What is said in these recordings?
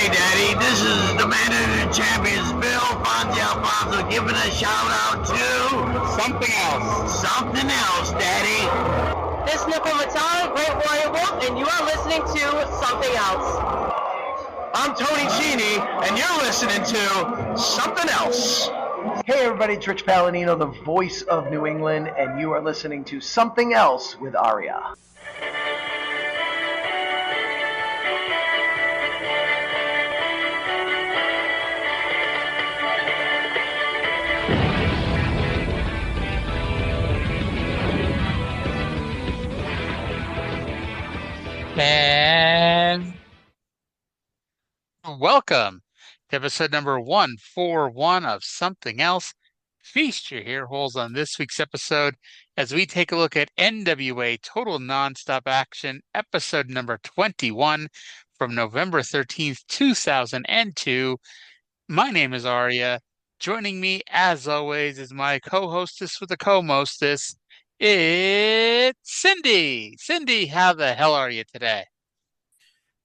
Hey, Daddy, this is the man of the champions, Bill Fonzie Alfonso, giving a shout out to something else. Something else, Daddy. This is Nicole Matata, Great Warrior Wolf, and you are listening to Something Else. I'm Tony Cini, and you're listening to Something Else. Hey everybody, it's Rich Palladino, the voice of New England, and you are listening to Something Else with Arya. And welcome to episode number 141 of Something Else. Feast your ear holes on this week's episode as we take a look at NWA Total Nonstop Action, episode number 21 from November 13th, 2002. My name is Arya. Joining me, as always, is my co-hostess with the co-mostess. It's Cyndi. Cyndi, how the hell are you today?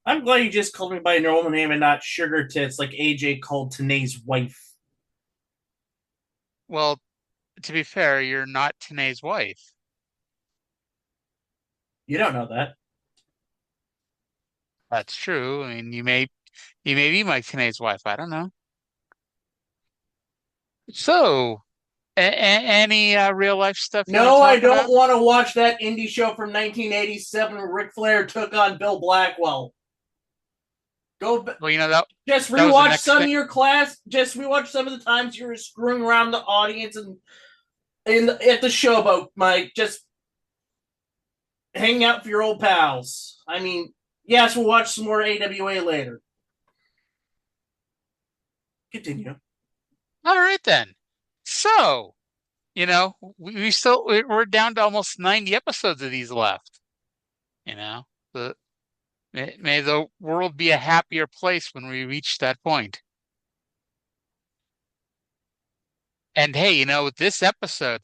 I'm glad you just called me by a normal name and not Sugar Tits like AJ called Tanae's wife. Well, to be fair, you're not Tanae's wife. You don't know that. That's true. I mean, you may be Mike Tanae's wife. I don't know. So, any real life stuff you No, want I to talk don't about? want to watch that indie show from 1987 where Ric Flair took on Bill Blackwell. Well, you know that Just that was the rewatch next some thing. of your class. Just rewatch some of the times you were screwing around the audience and at the showboat, Mike. Just hang out for your old pals. I mean, yes, we'll watch some more AWA later. Continue. All right then. So, we're down to almost 90 episodes of these left. May the world be a happier place when we reach that point. And hey, with this episode,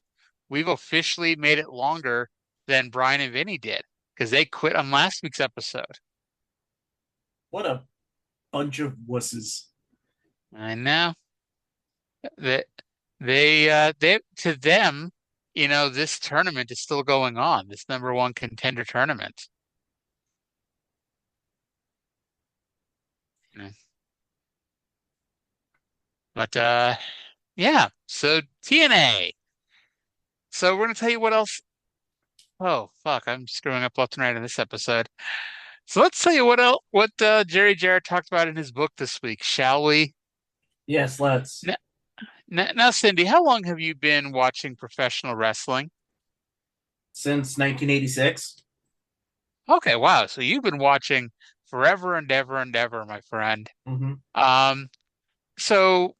we've officially made it longer than Brian and Vinny did because they quit on last week's episode. What a bunch of wusses. I know that they to them, this tournament is still going on, this number one contender tournament. But yeah, so TNA. So we're gonna tell you what else. Oh fuck, I'm screwing up left and right in this episode. So let's tell you what Jerry Jarrett talked about in his book this week, shall we? Yes, let's. Now, Cyndi, how long have you been watching professional wrestling? Since 1986. Okay, wow. So you've been watching forever and ever and ever, my friend. Mm-hmm. So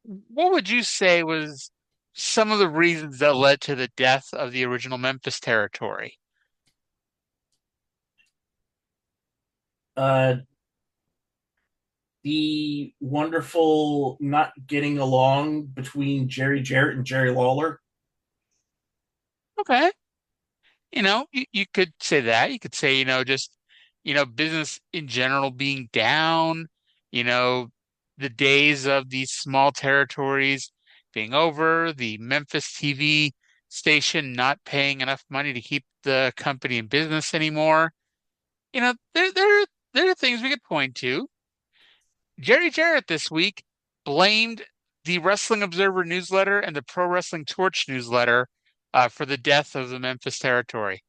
what would you say was some of the reasons that led to the death of the original Memphis territory? The wonderful not getting along between Jerry Jarrett and Jerry Lawler. Okay. You could say that. You could say, just, business in general being down, the days of these small territories being over, the Memphis TV station not paying enough money to keep the company in business anymore. There are things we could point to. Jerry Jarrett this week blamed the Wrestling Observer newsletter and the Pro Wrestling Torch newsletter for the death of the Memphis territory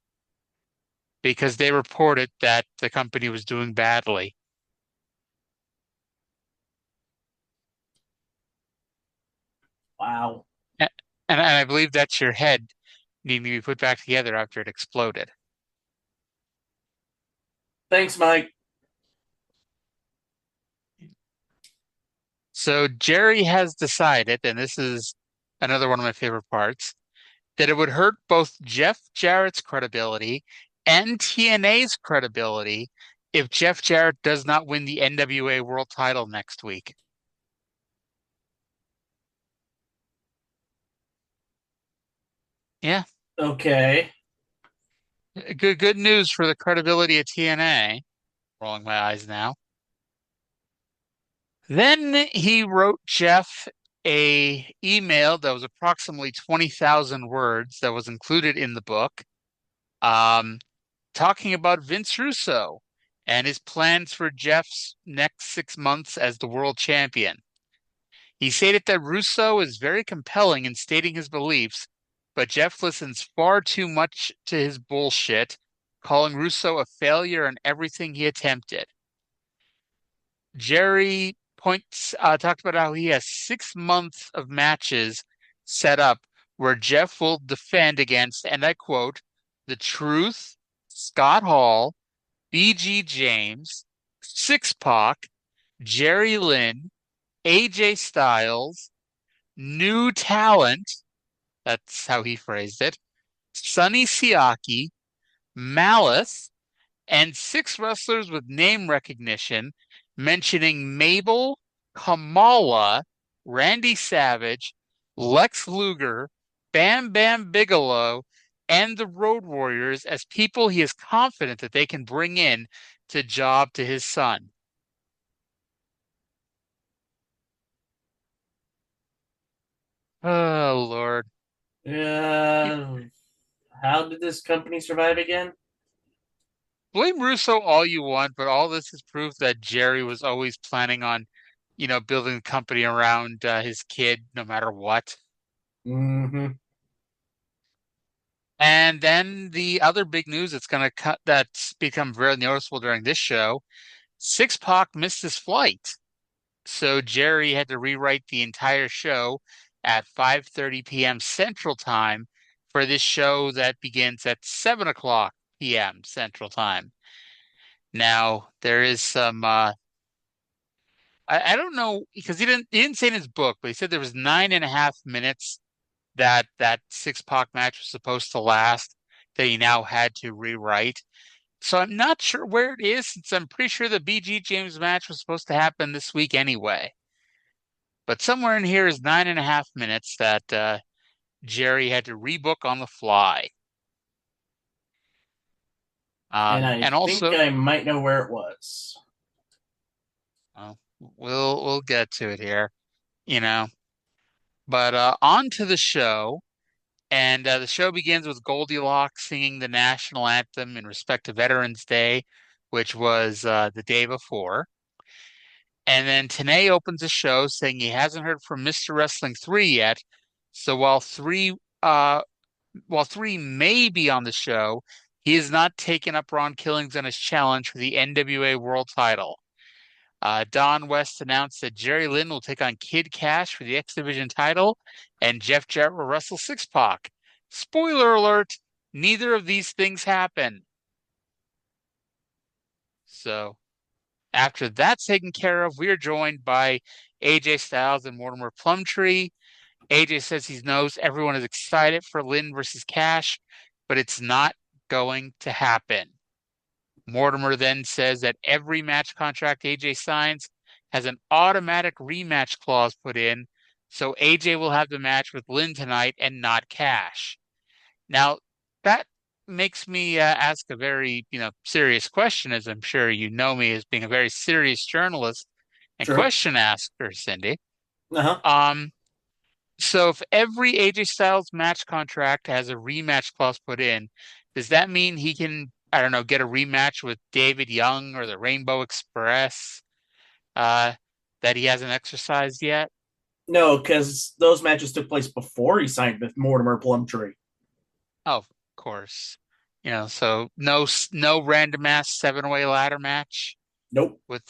because they reported that the company was doing badly. Wow. And I believe that's your head needing to be put back together after it exploded. Thanks, Mike. So Jerry has decided, and this is another one of my favorite parts, that it would hurt both Jeff Jarrett's credibility and TNA's credibility if Jeff Jarrett does not win the NWA World Title next week. Yeah. Okay. Good news for the credibility of TNA. Rolling my eyes now. Then he wrote Jeff a email that was approximately 20,000 words that was included in the book, um, talking about Vince Russo and his plans for Jeff's next 6 months as the world champion. He stated that Russo is very compelling in stating his beliefs, but Jeff listens far too much to his bullshit, calling Russo a failure in everything he attempted. Jerry talked about how he has 6 months of matches set up where Jeff will defend against, and I quote, The Truth, Scott Hall, BG James, Six Pac, Jerry Lynn, AJ Styles, New Talent, that's how he phrased it, Sonny Siaki, Malice, and 6 wrestlers with name recognition, mentioning Mabel, Kamala, Randy Savage, Lex Luger, Bam Bam Bigelow, and the Road Warriors as people he is confident that they can bring in to job to his son. Oh, Lord. How did this company survive again? Blame Russo all you want, but all this is proof that Jerry was always planning on, building the company around his kid, no matter what. Mm-hmm. And then the other big news that's become very noticeable during this show, Six Pac missed his flight. So Jerry had to rewrite the entire show at 5:30 p.m. Central Time for this show that begins at 7 o'clock p.m. Central Time. Now, there is some I don't know because he didn't say in his book, but he said there was 9.5 minutes that Six Pac match was supposed to last that he now had to rewrite. So I'm not sure where it is, since I'm pretty sure the BG James match was supposed to happen this week anyway. But somewhere in here is 9.5 minutes that Jerry had to rebook on the fly. And I And think also, I might know where it was. we'll get to it here, you know. But on to the show. And the show begins with Goldilocks singing the national anthem in respect to Veterans Day, which was the day before. And then Tenay opens the show saying he hasn't heard from Mr. Wrestling 3 yet. So while 3 may be on the show, he has not taken up Ron Killings on his challenge for the NWA World Title. Don West announced that Jerry Lynn will take on Kid Cash for the X Division title, and Jeff Jarrett will wrestle Six Pac. Spoiler alert, neither of these things happen. So after that's taken care of, we are joined by AJ Styles and Mortimer Plumtree. AJ says he knows everyone is excited for Lynn versus Cash, but it's not going to happen. Mortimer then says that every match contract AJ signs has an automatic rematch clause put in, so AJ will have the match with Lynn tonight and not Cash. Now, that makes me ask a very, serious question, as I'm sure you know me as being a very serious journalist and True. question asker, Cyndi. Uh-huh. So if every AJ Styles match contract has a rematch clause put in, does that mean he can, I don't know, get a rematch with David Young or the Rainbow Express that he hasn't exercised yet? No, because those matches took place before he signed with Mortimer Plumtree. Oh, of course. So no random ass 7-way ladder match Nope. with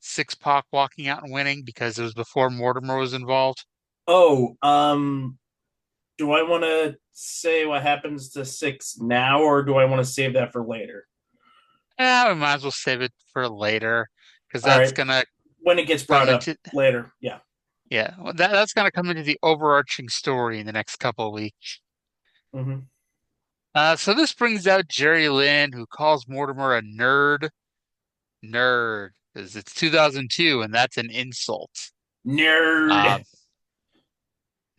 Six Pac walking out and winning because it was before Mortimer was involved. Oh, do I want to say what happens to Six now, or do I want to save that for later? Yeah, we might as well save it for later because All that's right. gonna When it gets come brought up into later. Yeah. yeah, well, that's gonna come into the overarching story in the next couple of weeks. Mm-hmm. So this brings out Jerry Lynn, who calls Mortimer a nerd, because it's 2002 and that's an insult. Nerd. Um,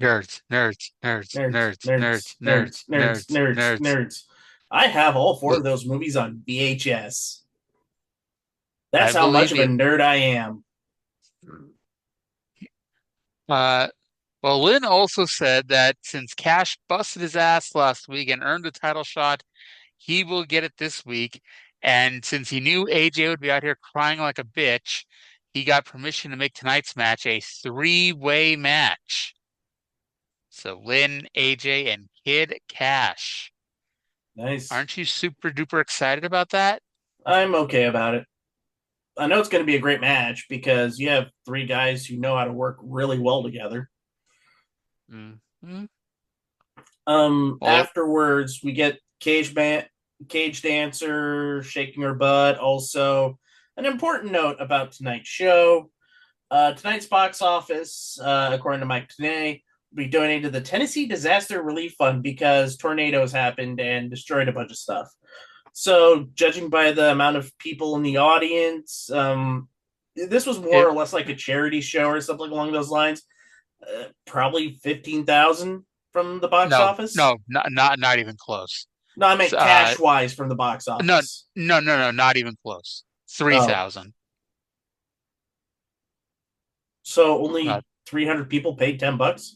Nerds, nerds, nerds, nerds, nerds, nerds, nerds, nerds, nerds, nerds. nerds. I have all four Well, of those movies on VHS. I That's how much believe of a you. nerd I am. Uh, well, Lynn also said that since Cash busted his ass last week and earned a title shot, he will get it this week. And since he knew AJ would be out here crying like a bitch, he got permission to make tonight's match a three-way match. So Lynn, AJ, and Kid Cash. Nice. Aren't you super duper excited about that? I'm okay about it. I know it's going to be a great match because you have three guys who know how to work really well together. Mm-hmm. Well, Afterwards, we get Cage Dancer shaking her butt. Also, an important note about tonight's show: tonight's box office, according to Mike Tenay, will be donated to the Tennessee Disaster Relief Fund because tornadoes happened and destroyed a bunch of stuff. So, judging by the amount of people in the audience, this was more or less like a charity show or something along those lines. Probably 15,000 from the box office. No, not even close. No, I meant cash wise from the box office. No, not even close. 3,000. So only 300 people paid $10.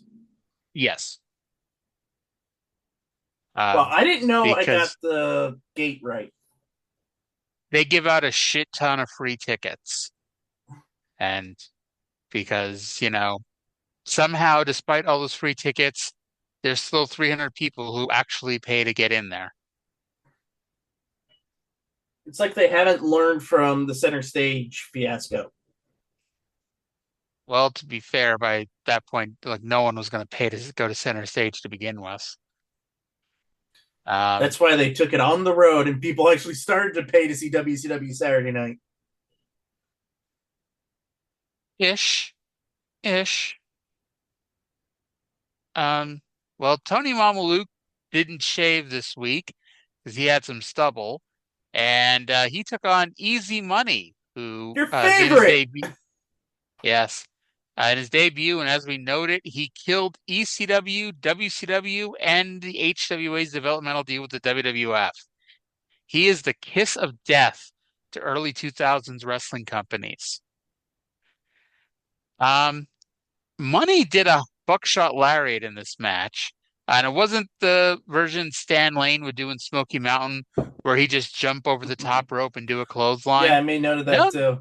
Yes. Well, I didn't know I got the gate right. They give out a shit ton of free tickets. And because, somehow, despite all those free tickets, there's still 300 people who actually pay to get in there. It's like they haven't learned from the center stage fiasco. Well, to be fair, by that point, like no one was going to pay to go to center stage to begin with. That's why they took it on the road, and people actually started to pay to see WCW Saturday night. Ish. Well, Tony Mamaluke didn't shave this week because he had some stubble, and he took on Easy Money, who Your did his favorite. debut. Yes, in his debut, and as we noted, he killed ECW, WCW, and the HWA's developmental deal with the WWF. He is the kiss of death to early 2000s wrestling companies. Money did a buckshot lariat in this match, and it wasn't the version Stan Lane would do in Smoky Mountain, where he just jump over the top rope and do a clothesline. Yeah, I made note of that too.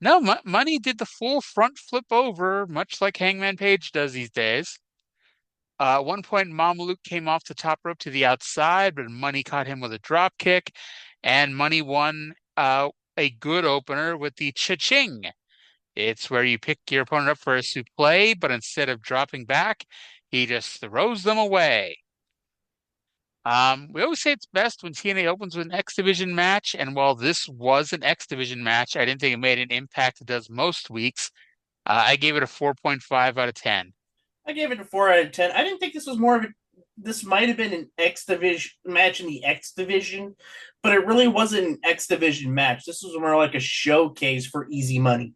No, Money did the full front flip over, much like Hangman Page does these days. At one point, Mamaluke came off the top rope to the outside, but Money caught him with a drop kick, and Money won a good opener with the cha-ching. It's where you pick your opponent up for a suplex, but instead of dropping back, he just throws them away. We always say it's best when TNA opens with an X Division match, and while this was an X Division match, I didn't think it made an impact it does most weeks. I gave it a 4.5 out of 10. I gave it a 4 out of 10. I didn't think this was more of a. This might have been an X Division match in the X Division, but it really wasn't an X Division match. This was more like a showcase for Easy Money.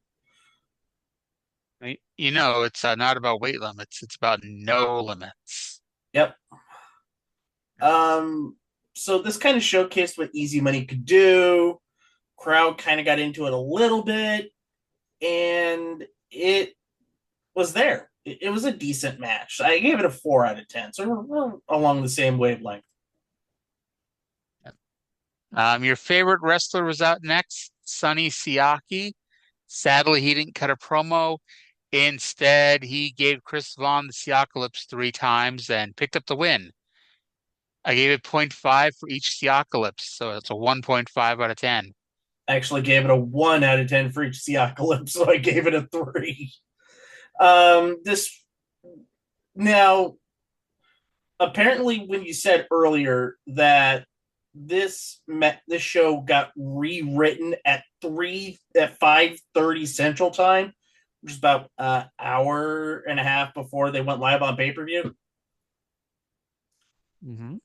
It's not about weight limits; it's about no limits. Yep. So this kind of showcased what Easy Money could do. Crowd kind of got into it a little bit, and it was there. It was a decent match. I gave it a 4 out of 10. So we're along the same wavelength. Your favorite wrestler was out next, Sonny Siaki. Sadly, he didn't cut a promo. Instead, he gave Chris Vaughn the Siacalypse 3 times and picked up the win. I gave it 0.5 for each Siacalypse, so it's a 1.5 out of 10. I actually gave it a 1 out of 10 for each Siacalypse, so I gave it a 3. Now, apparently, when you said earlier that this show got rewritten at 5:30 Central Time, which is about an hour and a half before they went live on pay-per-view. Mm-hmm.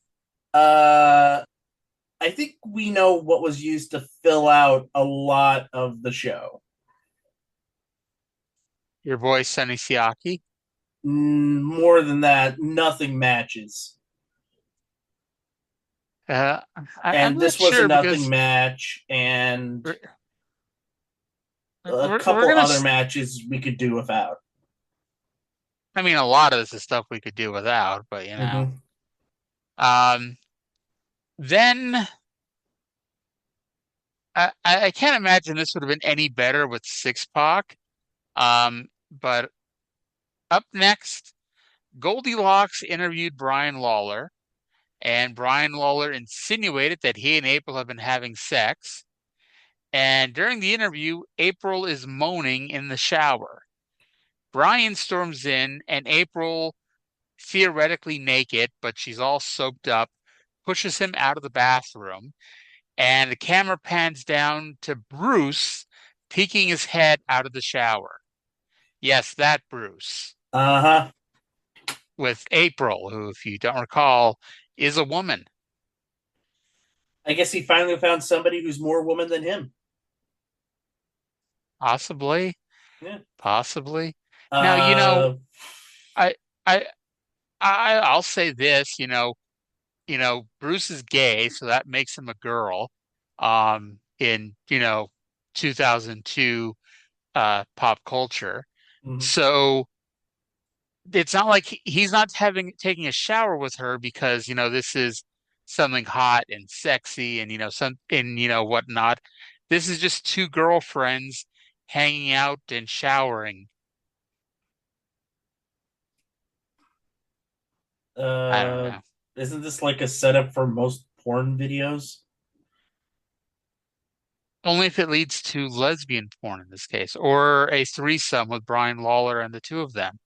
I think we know what was used to fill out a lot of the show. Your boy, Sonny Siaki? More than that, nothing matches. And this was a nothing match, and a couple other matches we could do without. I mean, a lot of this is stuff we could do without, but you know. Mm-hmm. Um, then I can't imagine this would have been any better with Six Pac. But up next, Goldilocks interviewed Brian Lawler, and Brian Lawler insinuated that he and April have been having sex. And during the interview, April is moaning in the shower. Brian storms in, and April, theoretically naked, but she's all soaked up, pushes him out of the bathroom. And the camera pans down to Bruce peeking his head out of the shower. Yes, that Bruce. Uh-huh. With April, who, if you don't recall, is a woman. I guess he finally found somebody who's more woman than him. Possibly. Yeah. Possibly. Now, Uh, I I I'll say this, Bruce is gay, so that makes him a girl. In 2002 pop culture. mhm. So it's not like he's not taking a shower with her because, this is something hot and sexy and whatnot. This is just two girlfriends hanging out and showering. I don't Uh, know. isn't this like a setup for most porn videos? Only if it leads to lesbian porn in this case, or a threesome with Brian Lawler and the two of them.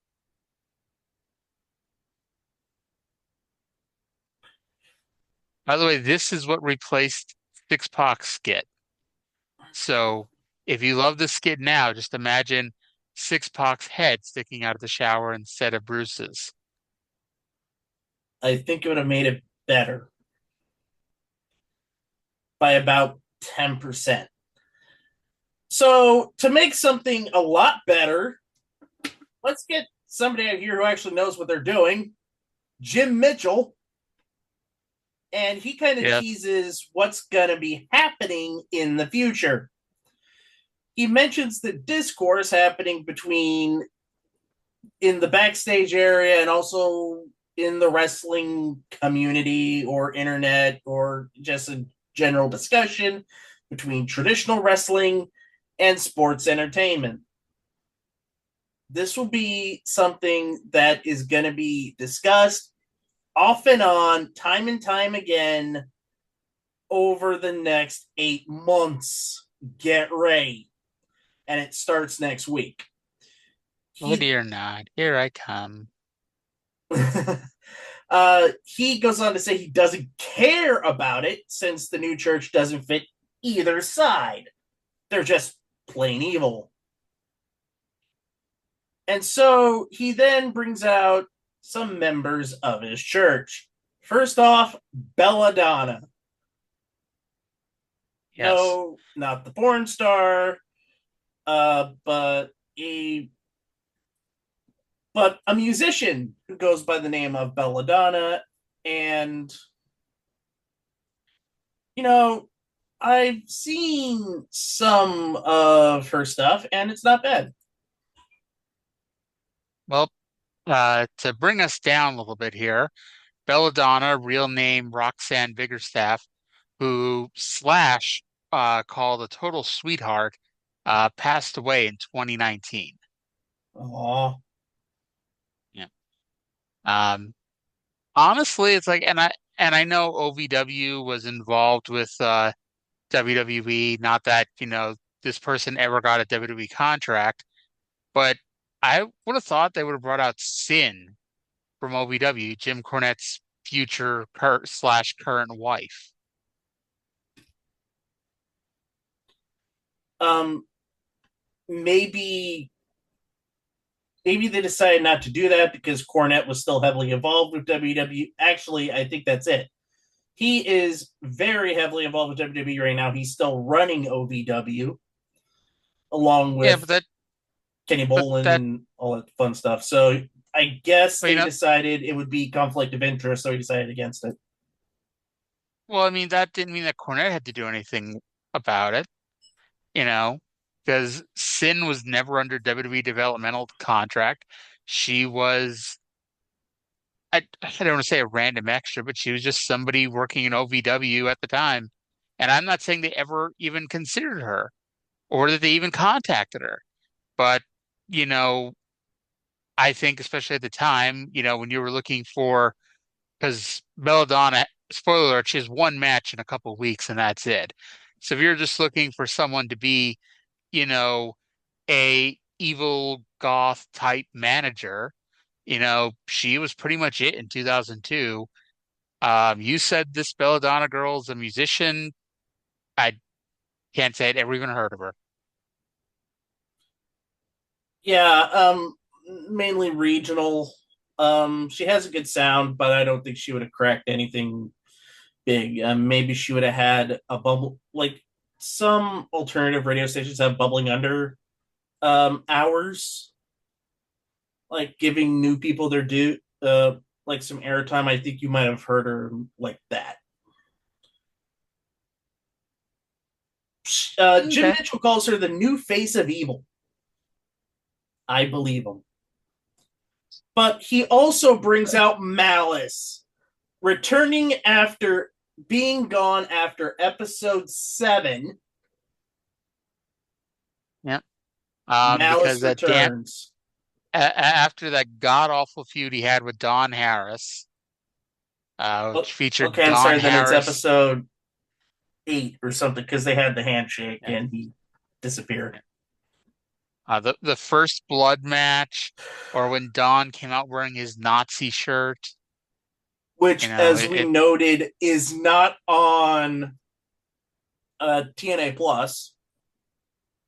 By the way, this is what replaced Six Pac skit. So if you love the skit now, just imagine Six Pac's head sticking out of the shower instead of Bruce's. I think it would have made it better by about 10%. So to make something a lot better, let's get somebody out here who actually knows what they're doing, Jim Mitchell. And he kind of Yes. teases what's going to be happening in the future. He mentions the discourse happening between in the backstage area and also in the wrestling community or internet or just a general discussion between traditional wrestling and sports entertainment. This will be something that is going to be discussed off and on, time and time again, over the next 8 months. Get ready. And it starts next week. Ready or not, here I come. He goes on to say he doesn't care about it since the new church doesn't fit either side. They're just plain evil. And so he then brings out some members of his church. First off, Belladonna. Yes. No, not the porn star, but a musician who goes by the name of Belladonna. And, I've seen some of her stuff, and it's not bad. Well, to bring us down a little bit here, Belladonna, real name Roxanne Biggerstaff, who Slash called a total sweetheart, passed away in 2019. Aw. Yeah. Honestly, it's like, and I know OVW was involved with WWE. Not that this person ever got a WWE contract, but I would have thought they would have brought out Sin from OVW, Jim Cornette's future slash current wife. Maybe they decided not to do that because Cornette was still heavily involved with WWE. Actually, I think that's it. He is very heavily involved with WWE right now. He's still running OVW along with Kenny Bolin and all that fun stuff. So I guess they decided it would be conflict of interest, so he decided against it. Well, I mean, that didn't mean that Cornette had to do anything about it, because Sin was never under WWE developmental contract. She was, I don't want to say a random extra, but she was just somebody working in OVW at the time. And I'm not saying they ever even considered her or that they even contacted her. But, you know, I think especially at the time, when you were looking for, because Belladonna, spoiler alert, she has one match in a couple of weeks and that's it. So if you're just looking for someone to be, you know, a evil goth type manager, she was pretty much it in 2002. You said this Belladonna girl's a musician. I can't say I'd ever even heard of her. Yeah, mainly regional. She has a good sound, but I don't think she would have cracked anything big. Maybe she would have had a bubble, like some alternative radio stations have bubbling under hours, like giving new people their due, like some airtime. I think you might have heard her like that. Jim Okay. Mitchell calls her the new face of evil. I believe him. But he also brings out Malice, returning after being gone after episode 7. Yeah. Malice Because returns. after that god awful feud he had with Don Harris, which featured Okay, I'm Don sorry. Then it's Harris. episode 8 or something because they had the handshake and he disappeared. The first blood match, or when Don came out wearing his Nazi shirt. Which, as we It noted, is not on TNA Plus.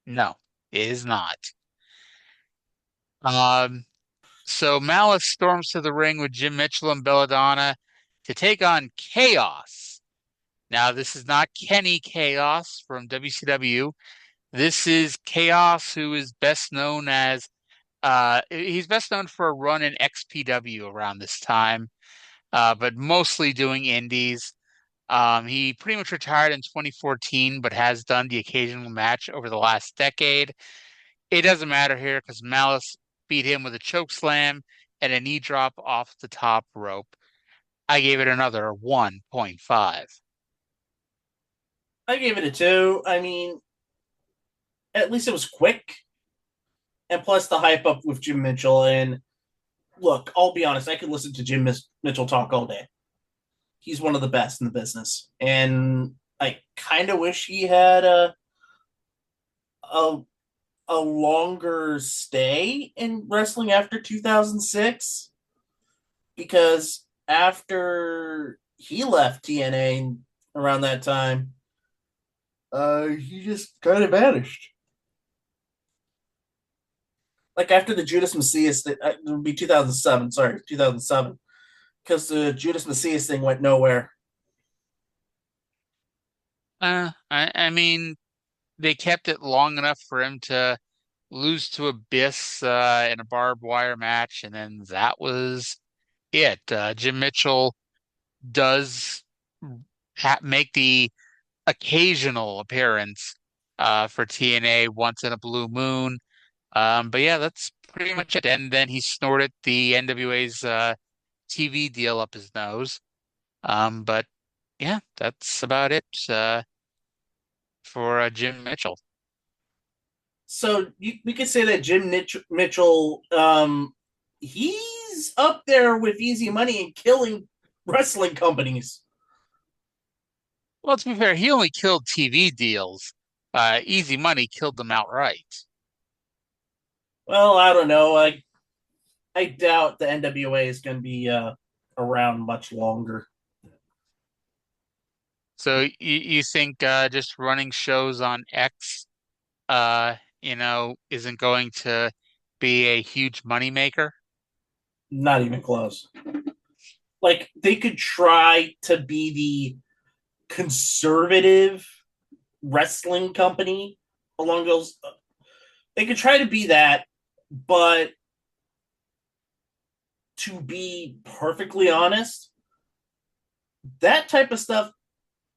no, it is not. Um, so Malice storms to the ring with Jim Mitchell and Belladonna to take on Chaos. Now, this is not Kenny Chaos from WCW. This is Chaos, who is best known as he's best known for a run in XPW around this time, but mostly doing indies. He pretty much retired in 2014, but has done the occasional match over the last decade. It doesn't matter here because Malice beat him with a choke slam and a knee drop off the top rope. I gave it another 1.5. I gave it a 2. I mean, at least it was quick. And plus the hype up with Jim Mitchell. And look, I'll be honest, I could listen to Jim Mitchell talk all day. He's one of the best in the business. And I kind of wish he had a a longer stay in wrestling after 2006 because after he left TNA around that time, he just kind of vanished. Like after the Judas Messias, it would be 2007. Sorry, 2007, because the Judas Messias thing went nowhere. I mean, they kept it long enough for him to lose to Abyss in a barbed wire match, and then that was it. Jim Mitchell does make the occasional appearance for TNA once in a blue moon. But yeah, that's pretty much it. And then he snorted the NWA's TV deal up his nose. But yeah, that's about it for Jim Mitchell. So we could say that Jim Mitchell, he's up there with Easy Money and killing wrestling companies. Well, to be fair, he only killed TV deals. Easy Money killed them outright. Well, I don't know. I doubt the NWA is going to be around much longer. So you think just running shows on X, isn't going to be a huge moneymaker? Not even close. Like they could try to be the conservative wrestling company along those. They could try to be that, but to be perfectly honest, that type of stuff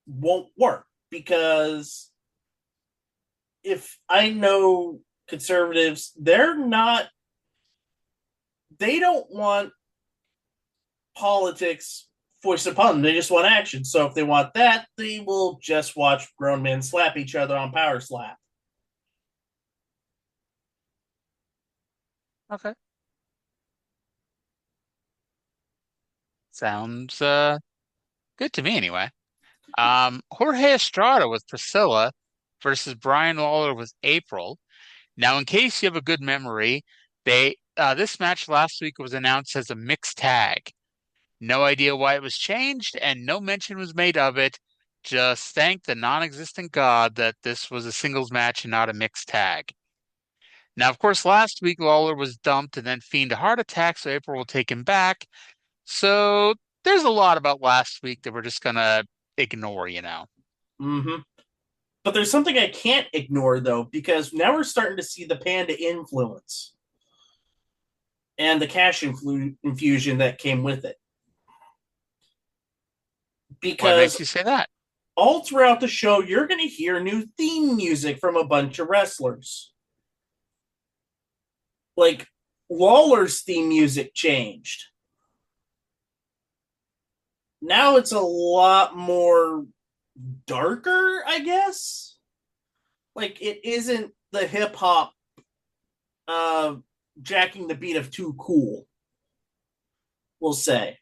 won't work because if I know conservatives, they're not they don't want politics foisted upon them. They just want action. So if they want that, they will just watch grown men slap each other on Power Slap. Okay. Sounds good to me anyway. Jorge Estrada with Priscilla versus Brian Lawler with April. Now, in case you have a good memory, they this match last week was announced as a mixed tag. No idea why it was changed, and no mention was made of it. Just thank the non-existent God that this was a singles match and not a mixed tag. Now, of course, last week Lawler was dumped and then feigned a heart attack, so April will take him back. So there's a lot about last week that we're just gonna ignore, you know. Mm-hmm. But there's something I can't ignore, though, because now we're starting to see the Panda influence and the cash infusion that came with it. What makes Because you say that? all throughout the show, you're going to hear new theme music from a bunch of wrestlers. Like, Lawler's theme music changed. Now it's a lot more darker, I guess. Like, it isn't the hip hop jacking the beat of Too Cool, we'll say.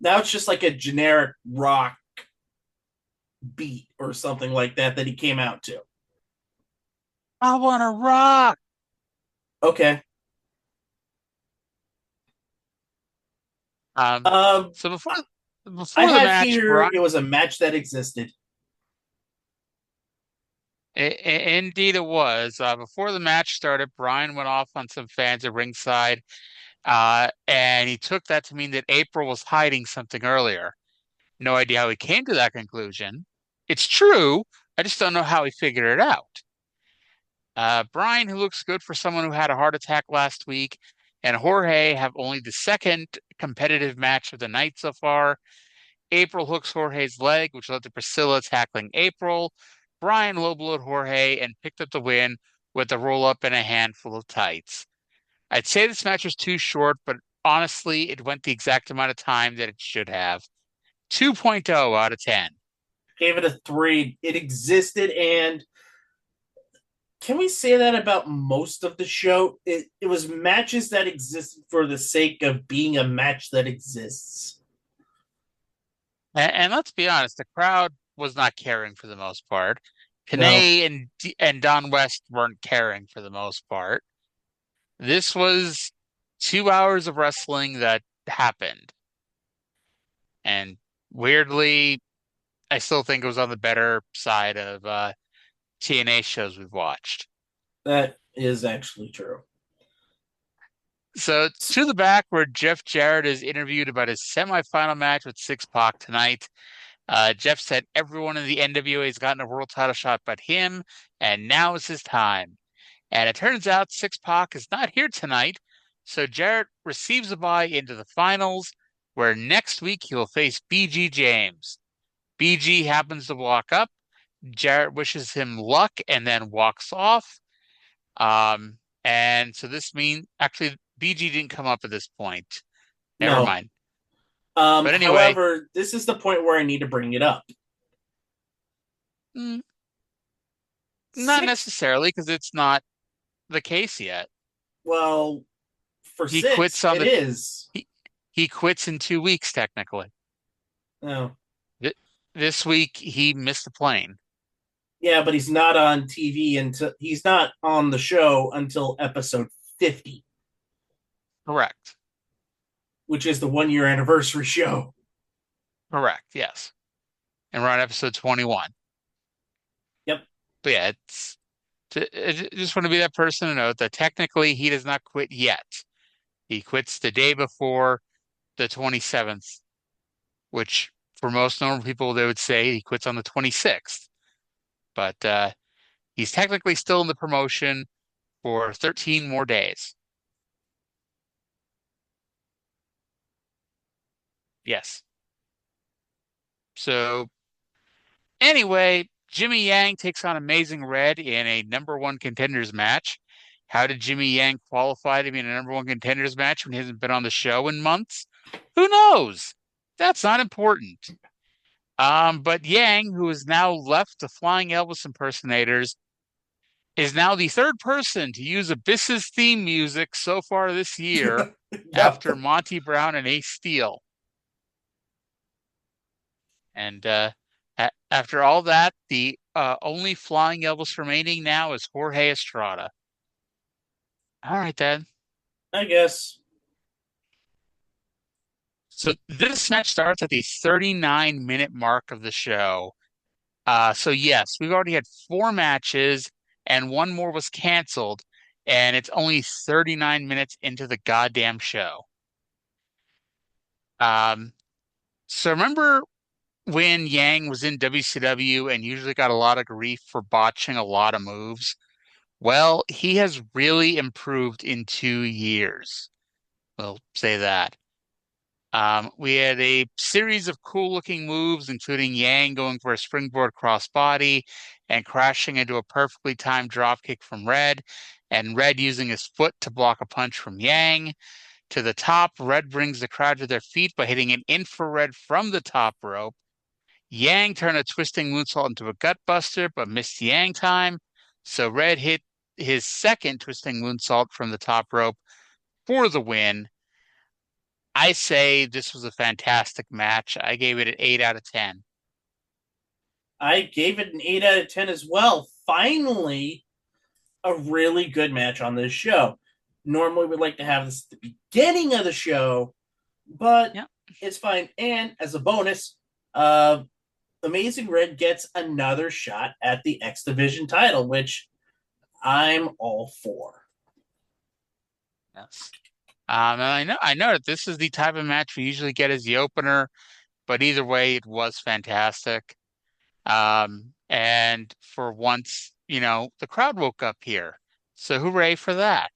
Now it's just like a generic rock beat or something like that he came out to. I want to rock. Okay. So before I the have match, here it was a match that existed. Indeed, it was. Before the match started, Brian went off on some fans at ringside, and he took that to mean that April was hiding something earlier. No idea how he came to that conclusion. It's true. I just don't know how he figured it out. Brian, who looks good for someone who had a heart attack last week, and Jorge have only the second competitive match of the night so far. April hooks Jorge's leg, which led to Priscilla tackling April. Brian low-blowed Jorge and picked up the win with a roll-up and a handful of tights. I'd say this match was too short, but honestly, it went the exact amount of time that it should have. 2.0 out of 10. Gave it a 3. It existed, and can we say that about most of the show? It was matches that existed for the sake of being a match that exists. And let's be honest, the crowd was not caring for the most part. No. Panay and Don West weren't caring for the most part. This was 2 hours of wrestling that happened. And weirdly, I still think it was on the better side of TNA shows we've watched. That is actually true. So to the back where Jeff Jarrett is interviewed about his semifinal match with Six Pac tonight. Jeff said everyone in the NWA has gotten a world title shot but him, and now is his time. And it turns out Six Pac is not here tonight, so Jarrett receives a bye into the finals, where next week he will face BG James. BG happens to walk up. Jarrett wishes him luck and then walks off. And so this means actually BG didn't come up at this point. Never mind. But anyway, however, this is the point where I need to bring it up. not necessarily, because it's not the case yet. Well, for He Six, quits on it is. He quits in 2 weeks, technically. Oh. This week he missed the plane. Yeah, but he's not on TV until he's not on the show until episode 50. Correct. Which is the 1 year anniversary show. Correct, yes. And we're on episode 21. Yep. But yeah, I just want to be that person to note that technically he does not quit yet. He quits the day before the 27th, which for most normal people, they would say he quits on the 26th. But he's technically still in the promotion for 13 more days. Yes. So anyway, Jimmy Yang takes on Amazing Red in a #1 contenders match. How did Jimmy Yang qualify to be in a number one contenders match when he hasn't been on the show in months? Who knows? That's not important. But Yang, who has now left the Flying Elvis impersonators, is now the third person to use Abyss's theme music so far this year Yep. after Monty Brown and Ace Steel. And after all that, the only Flying Elvis remaining now is Jorge Estrada. All right, then. I guess. So this match starts at the 39-minute mark of the show. So yes, we've already had 4 matches, and one more was canceled, and it's only 39 minutes into the goddamn show. So remember when Yang was in WCW and usually got a lot of grief for botching a lot of moves? Well, he has really improved in 2 years. We'll say that. We had a series of cool looking moves, including Yang going for a springboard crossbody and crashing into a perfectly timed dropkick from Red, and Red using his foot to block a punch from Yang. To the top, Red brings the crowd to their feet by hitting an infrared from the top rope. Yang turned a twisting moonsault into a gutbuster, but missed Yang time. So Red hit his second twisting moonsault from the top rope for the win. I say this was a fantastic match. I gave it an 8 out of 10. I gave it an 8 out of 10 as well. Finally, a really good match on this show. Normally, we'd like to have this at the beginning of the show, but Yeah. it's fine. And as a bonus, Amazing Red gets another shot at the X Division title, which I'm all for. Yes. And I know that this is the type of match we usually get as the opener, but either way, it was fantastic. And for once, the crowd woke up here. So hooray for that.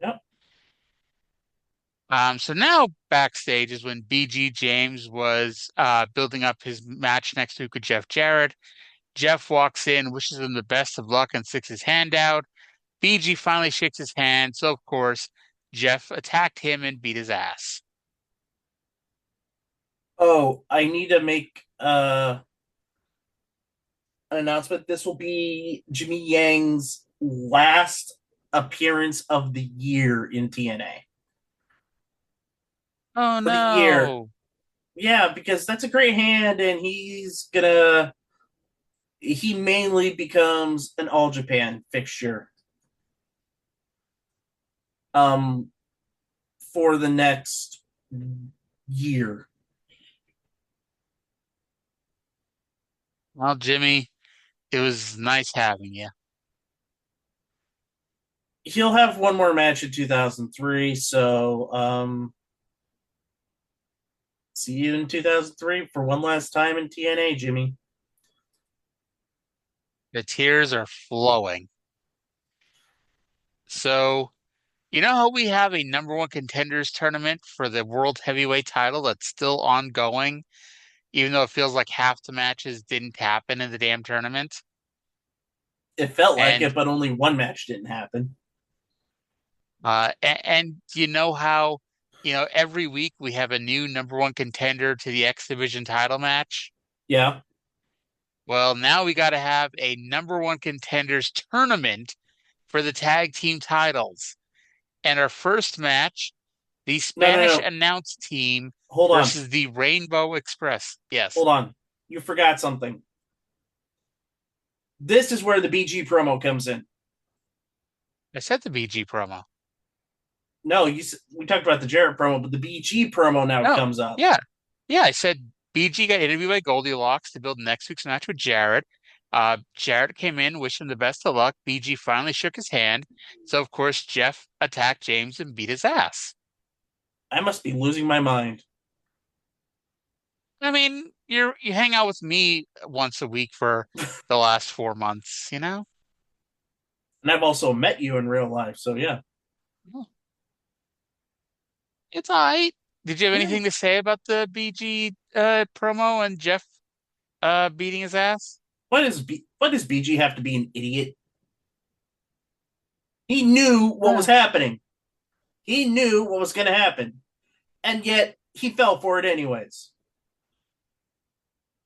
Yep. So now backstage is when BG James was building up his match next week with Jeff Jarrett. Jeff walks in, wishes him the best of luck, and sticks his hand out. BG finally shakes his hand, so of course, Jeff attacked him and beat his ass. Oh, I need to make an announcement. This will be Jimmy Yang's last appearance of the year in TNA. Oh For the year. no. Yeah, because that's a great hand, and he mainly becomes an All Japan fixture for the next year. Well, Jimmy, it was nice having you. He'll have one more match in 2003, so see you in 2003 for one last time in TNA, Jimmy. The tears are flowing. So, you know how we have a number one contenders tournament for the World Heavyweight title that's still ongoing, even though it feels like half the matches didn't happen in the damn tournament? It felt like And it, but only one match didn't happen. and you know how, every week we have a new number one contender to the X Division title match? Yeah. Well, now we got to have a number one contenders tournament for the tag team titles. And our first match, the Spanish No. announce team Hold on. versus the Rainbow Express. Yes. Hold on. You forgot something. This is where the BG promo comes in. I said the BG promo. No, we talked about the Jarrett promo, but the BG promo now comes up. Yeah. Yeah, I said BG got interviewed by Goldilocks to build next week's match with Jarrett. Jarrett came in, wished him the best of luck. BG finally shook his hand. So, of course, Jeff attacked James and beat his ass. I must be losing my mind. I mean, you hang out with me once a week for the last 4 months, And I've also met you in real life, so yeah. It's all right. Did you have anything to say about the BG promo and Jeff beating his ass? Why does BG have to be an idiot? He knew what was happening. He knew what was going to happen. And yet, he fell for it anyways.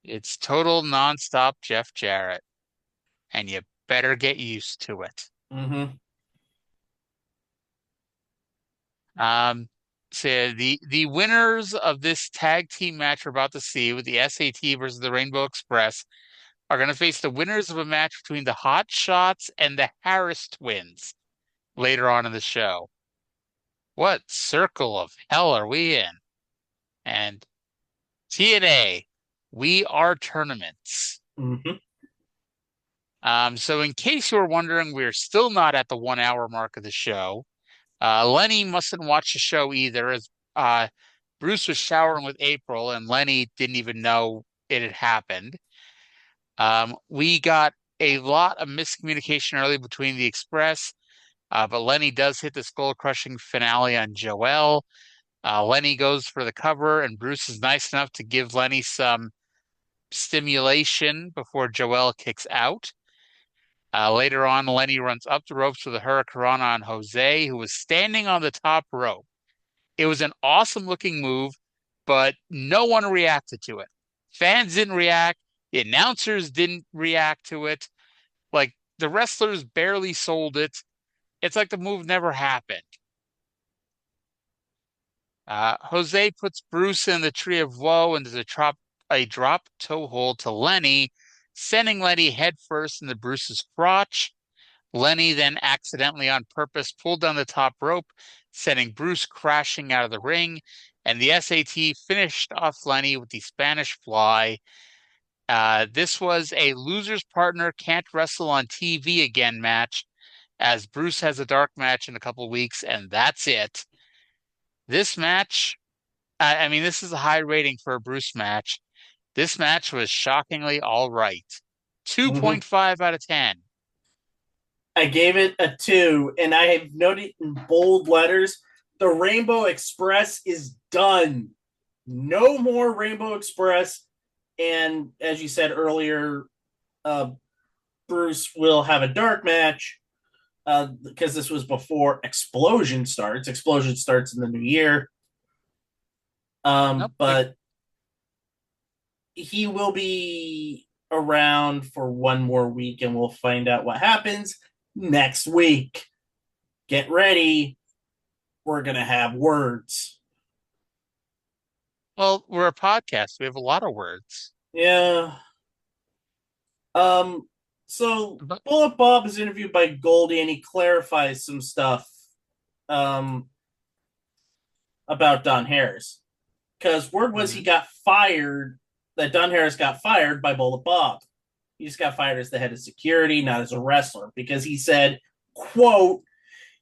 It's total nonstop Jeff Jarrett, and you better get used to it. Mm-hmm. So the winners of this tag team match we're about to see with the SAT versus the Rainbow Express are going to face the winners of a match between the Hot Shots and the Harris twins later on in the show. What circle of hell are we in? And TNA, we are tournaments. Mm-hmm. So in case you were wondering, we're still not at the 1 hour mark of the show. Lenny mustn't watch the show either, as Bruce was showering with April, and Lenny didn't even know it had happened. We got a lot of miscommunication early between the Express, but Lenny does hit the skull-crushing finale on Joelle. Lenny goes for the cover, and Bruce is nice enough to give Lenny some stimulation before Joelle kicks out. Later on, Lenny runs up the ropes with a hurricanrana on Jose, who was standing on the top rope. It was an awesome looking move, but no one reacted to it. Fans didn't react. The announcers didn't react to it. Like, the wrestlers barely sold it. It's like the move never happened. Jose puts Bruce in the Tree of Woe and does a drop toe hold to Lenny, sending Lenny headfirst into Bruce's crotch. Lenny then accidentally on purpose pulled down the top rope, sending Bruce crashing out of the ring, and the SAT finished off Lenny with the Spanish Fly. This was a loser's partner can't wrestle on TV again match, as Bruce has a dark match in a couple weeks, and that's it. This match, I mean, this is a high rating for a Bruce match. This match was shockingly all right. 2.5 out of 10. I gave it a 2, and I have noted in bold letters, the Rainbow Express is done. No more Rainbow Express. And as you said earlier, Bruce will have a dark match because this was before Explosion starts. Explosion starts in the new year. But he will be around for one more week, and we'll find out what happens next week. Get ready. We're going to have words. Well, we're a podcast. We have a lot of words. Yeah. So Bullet Bob is interviewed by Goldie, and he clarifies some stuff about Don Harris. Because word was he got fired, that Don Harris got fired by Bullet Bob. He just got fired as the head of security, not as a wrestler, because he said, quote,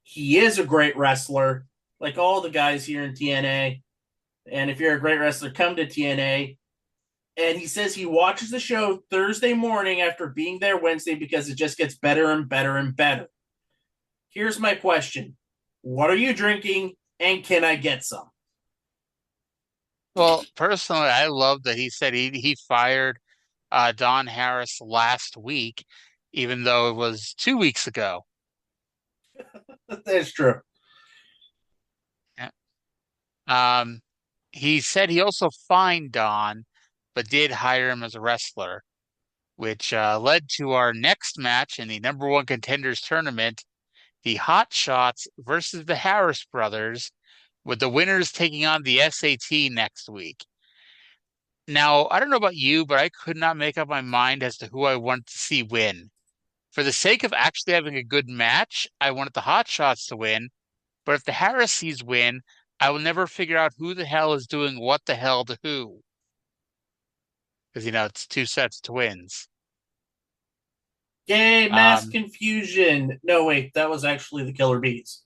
he is a great wrestler, like all the guys here in TNA. And if you're a great wrestler, come to TNA. And he says he watches the show Thursday morning after being there Wednesday because it just gets better and better and better. Here's my question. What are you drinking, and can I get some? Well, personally, I love that he said he fired Don Harris last week, even though it was 2 weeks ago. That's true. Yeah. He said he also fined Don, but did hire him as a wrestler, which led to our next match in the number one contenders tournament, the Hot Shots versus the Harris brothers, with the winners taking on the SAT next week. Now, I don't know about you, but I could not make up my mind as to who I wanted to see win. For the sake of actually having a good match, I wanted the Hot Shots to win, but if the Harrises win, I will never figure out who the hell is doing what the hell to who. Because, it's two sets of twins. Yay, mass confusion. No, wait, that was actually the Killer Bees.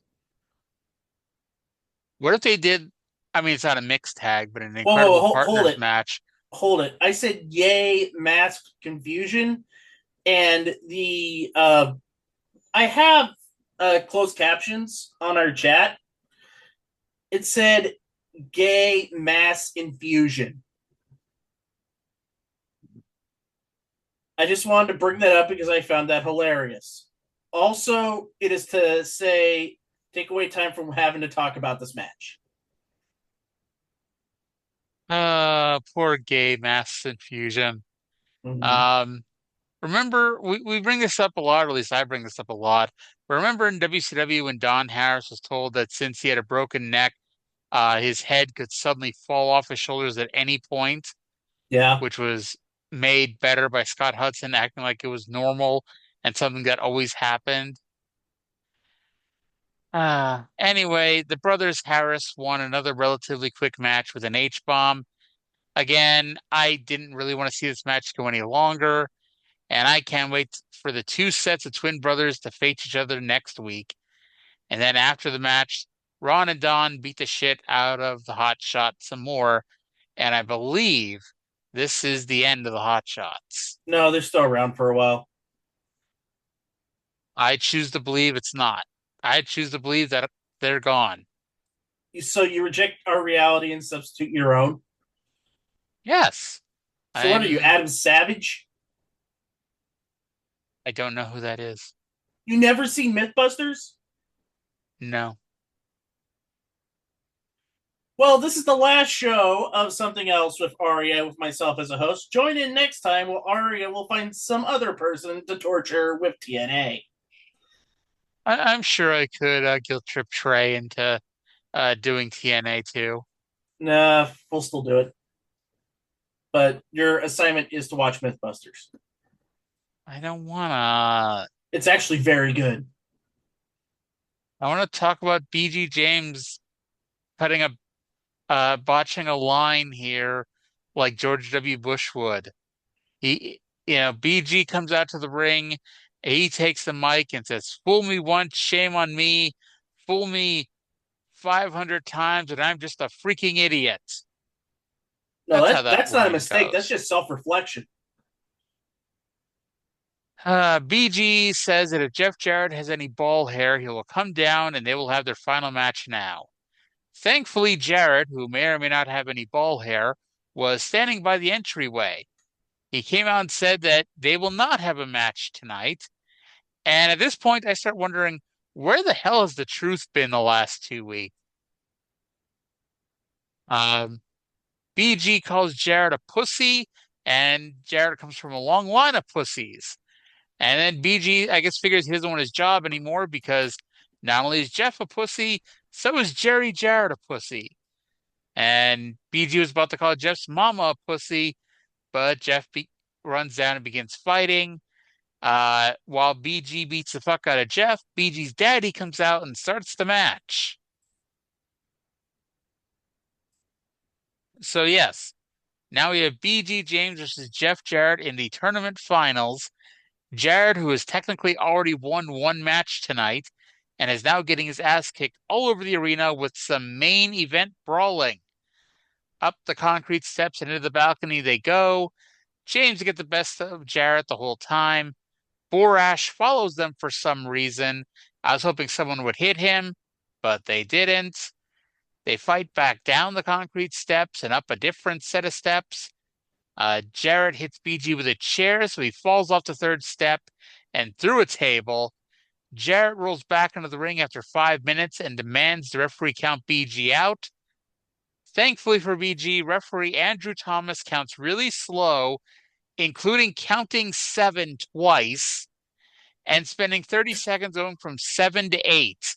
What if they did, it's not a mixed tag, but an incredible partners match. Hold it. I said yay, mass confusion. And I have closed captions on our chat. It said gay mass infusion. I just wanted to bring that up because I found that hilarious. Also, it is to say, take away time from having to talk about this match. Poor gay mass infusion. Mm-hmm. Remember, we bring this up a lot, or at least I bring this up a lot. But remember in WCW when Don Harris was told that since he had a broken neck, his head could suddenly fall off his shoulders at any point, Yeah. which was made better by Scott Hudson acting like it was normal and something that always happened. Anyway, the brothers Harris won another relatively quick match with an H-bomb. Again, I didn't really want to see this match go any longer, and I can't wait for the two sets of twin brothers to face each other next week. And then after the match, Ron and Don beat the shit out of the Hot Shot some more, and I believe this is the end of the Hot Shots. No, they're still around for a while. I choose to believe it's not. I choose to believe that they're gone. So you reject our reality and substitute your own? Yes. So what are you, Adam Savage? I don't know who that is. You never seen Mythbusters? No. Well, this is the last show of Something Else with Arya, with myself as a host. Join in next time where Arya will find some other person to torture with TNA. I'm sure I could guilt trip Trey into doing TNA too. Nah, we'll still do it. But your assignment is to watch Mythbusters. I don't wanna. It's actually very good. I want to talk about BG James cutting botching a line here like George W. Bush would. BG comes out to the ring, he takes the mic and says, "Fool me once, shame on me. Fool me 500 times, and I'm just a freaking idiot." No, That's how that that's not a line mistake. goes. That's just self-reflection. BG says that if Jeff Jarrett has any ball hair, he will come down and they will have their final match now. Thankfully, Jarrett, who may or may not have any ball hair, was standing by the entryway. He came out and said that they will not have a match tonight. And at this point, I start wondering, where the hell has the truth been the last 2 weeks? BG calls Jarrett a pussy, and Jarrett comes from a long line of pussies. And then BG, I guess, figures he doesn't want his job anymore because not only is Jeff a pussy, so is Jerry Jarrett a pussy. And BG was about to call Jeff's mama a pussy, but Jeff runs down and begins fighting. While BG beats the fuck out of Jeff, BG's daddy comes out and starts the match. So yes, now we have BG James versus Jeff Jarrett in the tournament finals. Jarrett, who has technically already won one match tonight and is now getting his ass kicked all over the arena with some main event brawling. Up the concrete steps and into the balcony they go. James gets the best of Jarrett the whole time. Borash follows them for some reason. I was hoping someone would hit him, but they didn't. They fight back down the concrete steps and up a different set of steps. Jarrett hits BG with a chair, so he falls off the third step and through a table. Jarrett rolls back into the ring after 5 minutes and demands the referee count BG out. Thankfully for BG, referee Andrew Thomas counts really slow, including counting 7 twice and spending 30 seconds going from 7 to 8.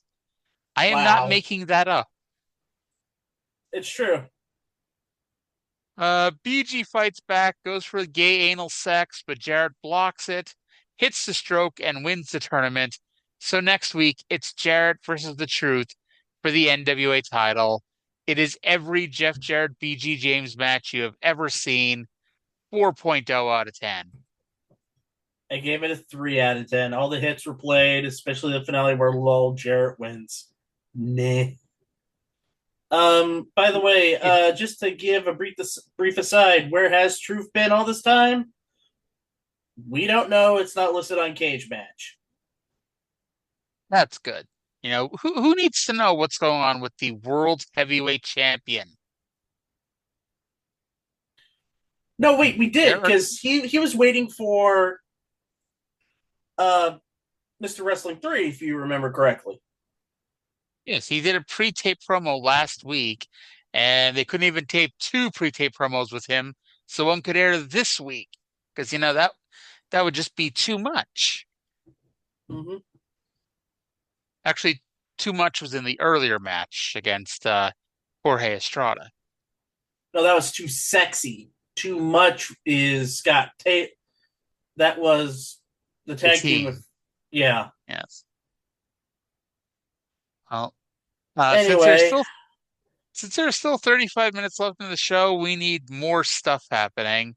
I am not making that up. It's true. BG fights back, goes for the gay anal sex, but Jarrett blocks it, hits the stroke, and wins the tournament. So next week, it's Jarrett versus the Truth for the NWA title. It is every Jeff Jarrett BG James match you have ever seen. 4.0 out of 10. I gave it a 3 out of 10. All the hits were played, especially the finale where lol Jarrett wins. Nah. By the way, just to give a brief aside, where has Truth been all this time? We don't know. It's not listed on Cage Match. That's good. Who needs to know what's going on with the world heavyweight champion? No, wait, we did, because he was waiting for Mr. Wrestling 3, if you remember correctly. Yes, he did a pre-tape promo last week, and they couldn't even tape two pre-tape promos with him, so one could air this week because that would just be too much. Mm-hmm. Actually, too much was in the earlier match against Jorge Estrada. No, that was too sexy. Too much is Scott Tate. That was the tag team with, yeah. Yes. Well, Anyway, since there's still 35 minutes left in the show, we need more stuff happening.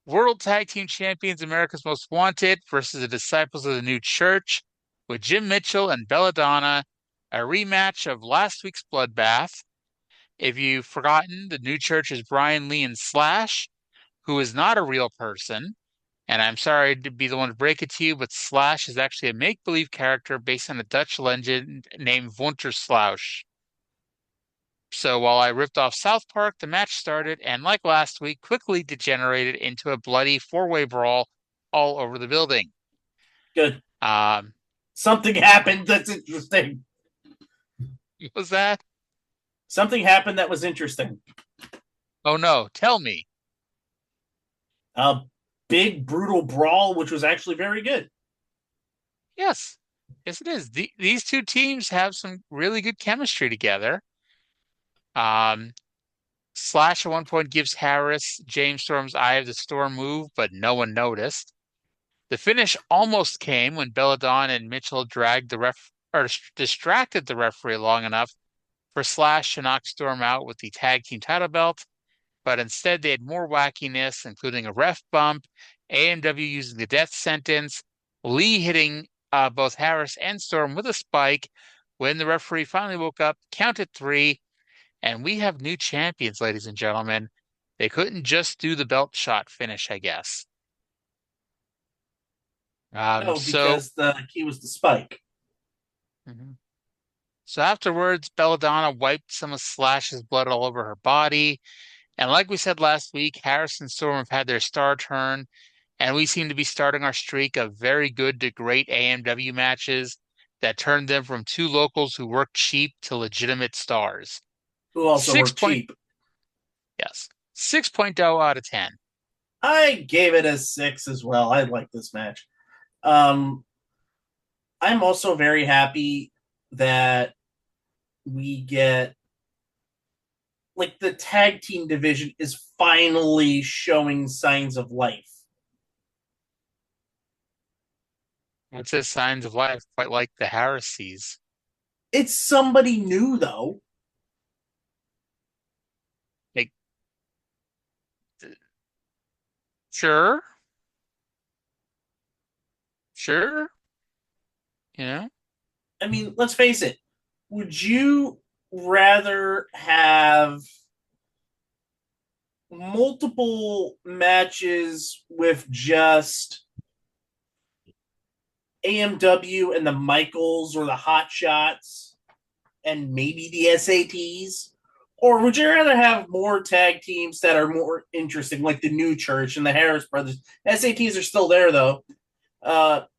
World Tag Team Champions America's Most Wanted versus the Disciples of the New Church with Jim Mitchell and Belladonna, a rematch of last week's Bloodbath. If you've forgotten, the New Church is Brian Lee and Slash, who is not a real person. And I'm sorry to be the one to break it to you, but Slash is actually a make-believe character based on a Dutch legend named Wonterslausch. So while I ripped off South Park, the match started and, like last week, quickly degenerated into a bloody four-way brawl all over the building. good. Um, Something happened that's interesting. what was that? Something happened that was interesting. Oh no, tell me. A big, brutal brawl, which was actually very good. Yes, yes, it is. These two teams have some really good chemistry together. Um, Slash at one point gives Harris James Storm's Eye of the Storm move, but no one noticed. The finish almost came when Belladonna and Mitchell dragged the ref or distracted the referee long enough for Slash to knock Storm out with the tag team title belt, but instead they had more wackiness, including a ref bump, AMW using the death sentence, Lee hitting both Harris and Storm with a spike. When the referee finally woke up, counted three, and we have new champions, ladies and gentlemen. They couldn't just do the belt shot finish, I guess. No, So because the key was the spike. Mhm. So afterwards, Belladonna wiped some of Slash's blood all over her body. And like we said last week, Harris and Storm have had their star turn, and we seem to be starting our streak of very good to great AMW matches that turned them from two locals who work cheap to legitimate stars. Who also Six worked point, cheap. yes, 6.0 out of 10. I gave it a 6 as well. I like this match. Um, I'm also very happy that we get like the tag team division is finally showing signs of life. It says signs of life, quite like the Harrises. It's somebody new though. Like, sure, sure, you know. I mean, let's face it. Would you rather have multiple matches with just AMW and the Michaels or the Hot Shots and maybe the SATs? Or would you rather have more tag teams that are more interesting, like the New Church and the Harris Brothers? SATs are still there, though.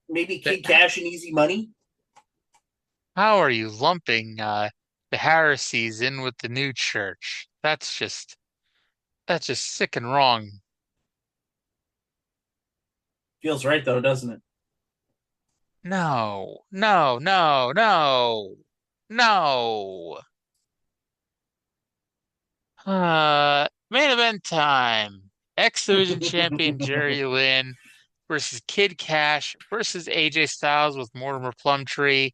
Maybe Kid Cash and Easy Money? How are you lumping the Harrises in with the new church? That's just sick and wrong. Feels right, though, doesn't it? No, no, no, no, no. Main event time. X Division champion Jerry Lynn versus Kid Cash versus AJ Styles with Mortimer Plumtree.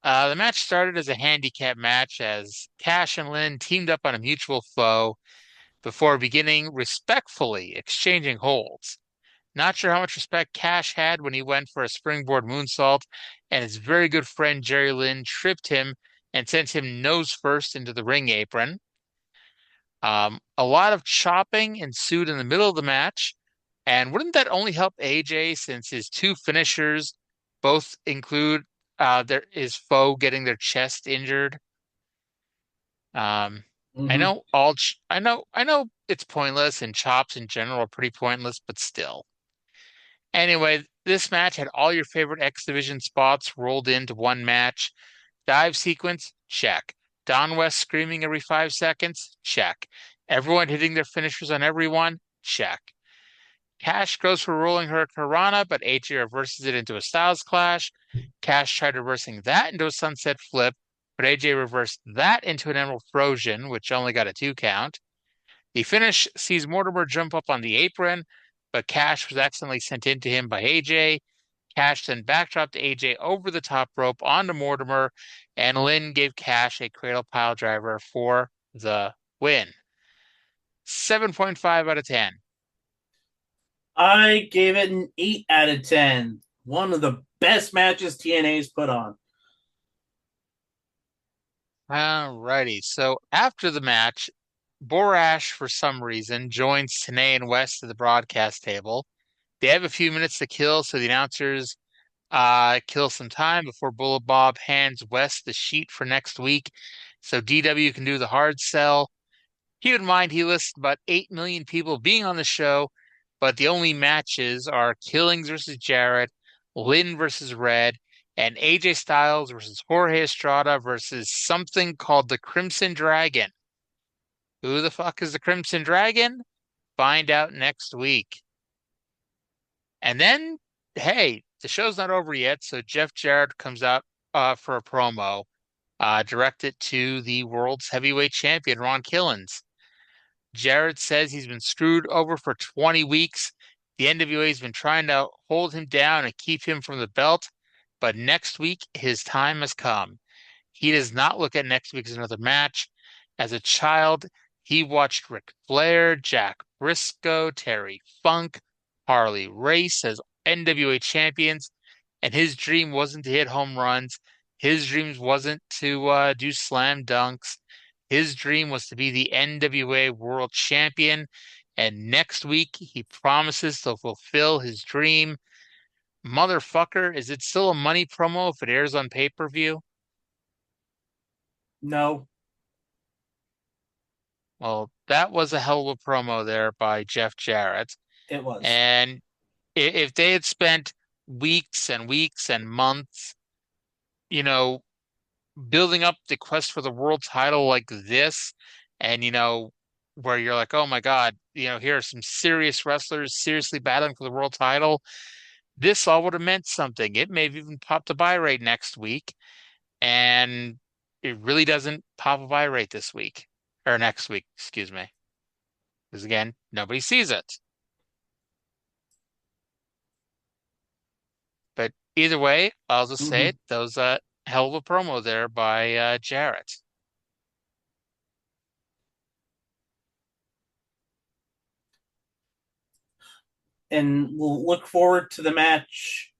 The match started as a handicap match as Cash and Lynn teamed up on a mutual foe before beginning respectfully exchanging holds. Not sure how much respect Cash had when he went for a springboard moonsault, and his very good friend Jerry Lynn tripped him and sent him nose first into the ring apron. A lot of chopping ensued in the middle of the match, and wouldn't that only help AJ since his two finishers both include his foe getting their chest injured? I Mm-hmm. know I know it's pointless and chops in general are pretty pointless, but still. Anyway, This match had all your favorite X Division spots rolled into one match. Dive sequence, check. Don West screaming every 5 seconds, check. Everyone hitting their finishers on everyone, check. Cash goes for rolling Hurricanrana, but AJ reverses it into a Styles Clash. Cash tried reversing that into a Sunset Flip, but AJ reversed that into an Emerald Frozen, which only got a 2 count. The finish sees Mortimer jump up on the apron, but Cash was accidentally sent into him by AJ. Cash then backdropped AJ over the top rope onto Mortimer, and Lynn gave Cash a cradle pile driver for the win. 7.5 out of 10. I gave it an 8 out of 10. One of the best matches TNA's put on. Alrighty, so after the match, Borash, for some reason, joins Tenay and West at the broadcast table. They have a few minutes to kill, so the announcers kill some time before Bullet Bob hands West the sheet for next week, so DW can do the hard sell. Keep in mind, he lists about 8 million people being on the show, but the only matches are Killings versus Jarrett, Lynn versus Red, and AJ Styles versus Jorge Estrada versus something called the Crimson Dragon. Who the fuck is the Crimson Dragon? Find out next week. And then, hey, the show's not over yet, so Jeff Jarrett comes out for a promo directed to the world's heavyweight champion, Ron Killings. Jarrett says he's been screwed over for 20 weeks. The NWA has been trying to hold him down and keep him from the belt, but next week his time has come. He does not look at next week as another match. As a child, he watched Ric Flair, Jack Briscoe, Terry Funk, Harley Race as NWA champions, and his dream wasn't to hit home runs. His dreams wasn't to do slam dunks. His dream was to be the NWA World Champion, and next week he promises to fulfill his dream. Motherfucker, is it still a money promo if it airs on pay-per-view? No. Well, that was a hell of a promo there by Jeff Jarrett. It was. And if they had spent weeks and weeks and months, building up the quest for the world title like this, and where you're like, oh my God, here are some serious wrestlers seriously battling for the world title. This all would have meant something. It may have even popped a buy rate next week, and it really doesn't pop a buy rate this week or next week, excuse me, because again, nobody sees it. But either way, I'll just say it. That was a hell of a promo there by Jarrett. And we'll look forward to the match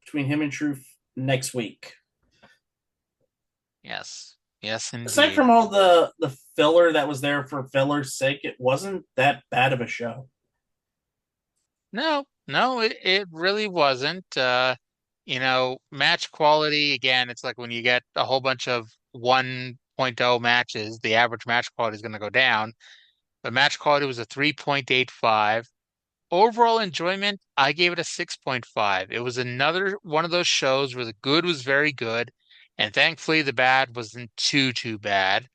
between him and Truth next week. Yes. Yes, indeed. Aside from all the filler that was there for filler's sake, it wasn't that bad of a show. No, it really wasn't. Match quality, again, it's like when you get a whole bunch of 1.0 matches, the average match quality is going to go down. But match quality was a 3.85. Overall enjoyment, I gave it a 6.5. It was another one of those shows where the good was very good, and thankfully the bad wasn't too bad.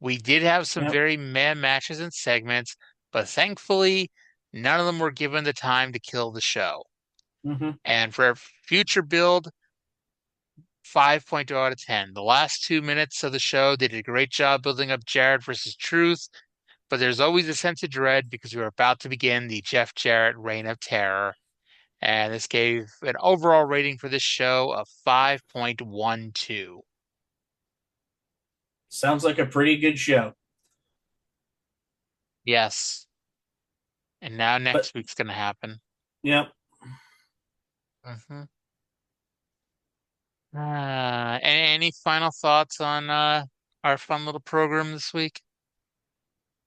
We did have some very meh matches and segments, but thankfully none of them were given the time to kill the show. And for a future build, 5.0 out of 10. The last 2 minutes of the show, they did a great job building up Jarrett versus Truth, but there's always a sense of dread because we are about to begin the Jeff Jarrett Reign of Terror. And this gave an overall rating for this show of 5.12. Sounds like a pretty good show. Yes. And now next week's going to happen. Yep. Any final thoughts on our fun little program this week?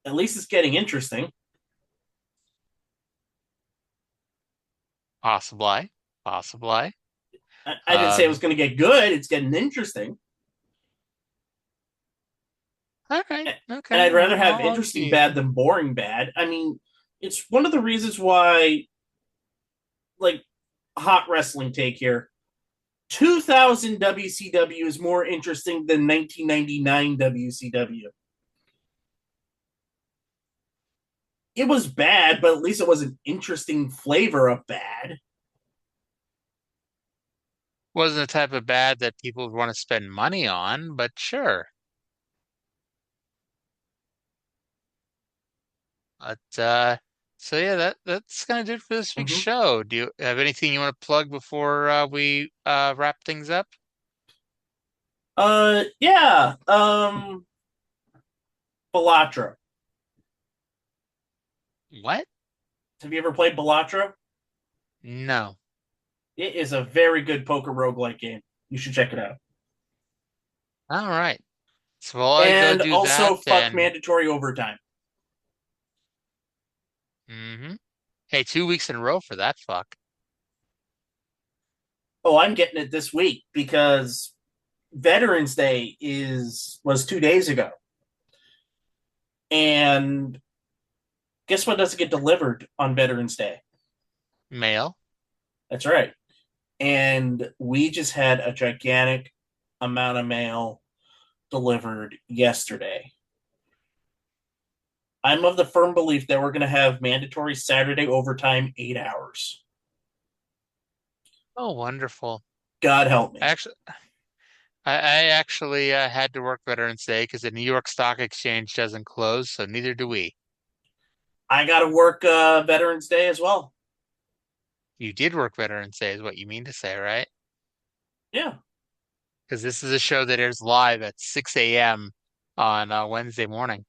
At least it's getting interesting. Possibly. I didn't say it was going to get good. It's getting interesting. All right. Okay. And I'd rather have interesting bad than boring bad. I mean, it's one of the reasons why, like, hot wrestling take here. 2000 WCW is more interesting than 1999 WCW. It was bad, but at least it was an interesting flavor of bad. Wasn't the type of bad that people would want to spend money on, but sure. But so yeah, that's gonna do it for this week's Mhm. show. Do you have anything you want to plug before we wrap things up? Yeah. Bellatra. What? Have you ever played Bellatra? No. It is a very good poker roguelike game. You should check it out. All right. So while I go And do that, also, fuck then mandatory overtime. hey, 2 weeks in a row for that fuck. Oh, I'm getting it this week because Veterans Day was 2 days ago. And guess what doesn't get delivered on Veterans Day? Mail. That's right. And we just had a gigantic amount of mail delivered yesterday. I'm of the firm belief that we're going to have mandatory Saturday overtime 8 hours. Oh, wonderful. God help me. Actually, I actually had to work Veterans Day because the New York Stock Exchange doesn't close, so neither do we. I got to work Veterans Day as well. You did work Veterans Day, is what you mean to say, right? Yeah. Because this is a show that airs live at 6 a.m. on Wednesday morning.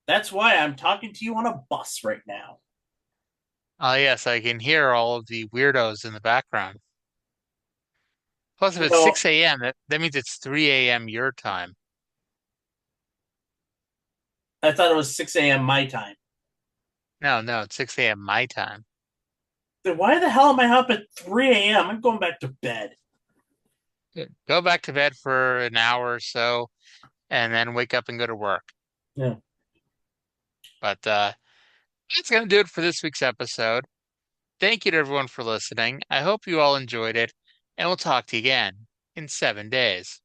That's why I'm talking to you on a bus right now. Oh, yes, I can hear all of the weirdos in the background. Plus, if it's No, 6 a.m., that means it's 3 a.m. your time. I thought it was 6 a.m. my time. No, it's 6 a.m. my time. Then why the hell am I up at 3 a.m.? I'm going back to bed. Good. Go back to bed for an hour or so, and then wake up and go to work. Yeah. But that's going to do it for this week's episode. Thank you to everyone for listening. I hope you all enjoyed it, and we'll talk to you again in 7 days.